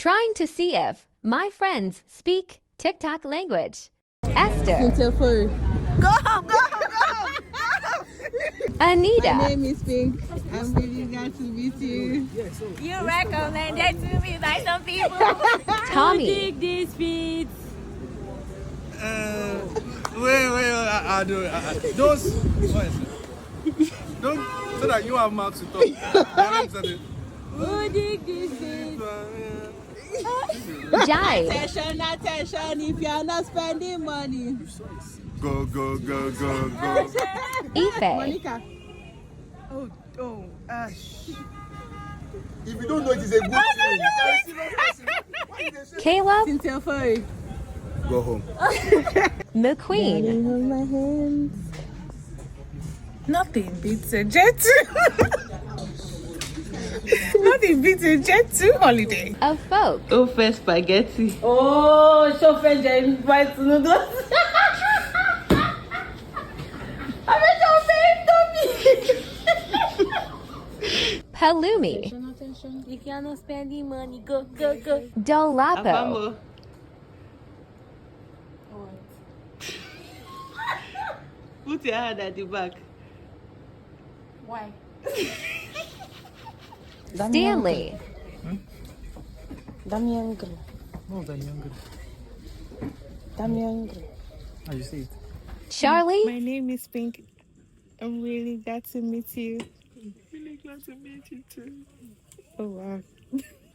Trying to see if my friends speak TikTok language. Esther. Go home, go home, go home. Anita. My name is Pink. I'm really glad to meet you. You recommended to me by some people. Tommy. Dig these feet. Wait, I do. Those, what is it? Don't, so that you have marks to talk. Who dig these feet? Jai. Attention, attention, if you are not spending money. Go. Ife. Monica. If you don't know it is a good thing. Caleb. Cynthia Foy. Go home. McQueen. Hold my hands. Nothing beats a jet to. Nothing beats a jet to holiday. Of folk. Ofe spaghetti. Oh, chauffeur, j'ai invite noodles. Avec Palumi. Attention. If you're not spending money, go. Dolapo. Put your hand at the back. Why? Stanley. Damien Gris. Oh, that younger. Damien Gris. How you see it? Charlie. My name is Pink. I'm really glad to meet you. Really glad to meet you too. Oh wow.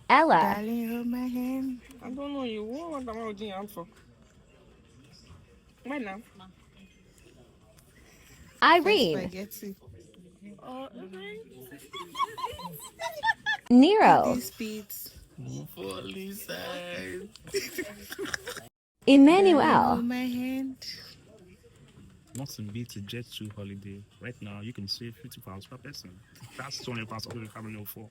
Ella. Darling, hold my hand. I don't know you. What am I holding your hand for? Why now? Irene. Spaghetti. Nero. These beats. Fully side. Emmanuel. Hold my hand. Nothing beats a jet to holiday. Right now, you can save £50 per person. That's £20 over the family of 4.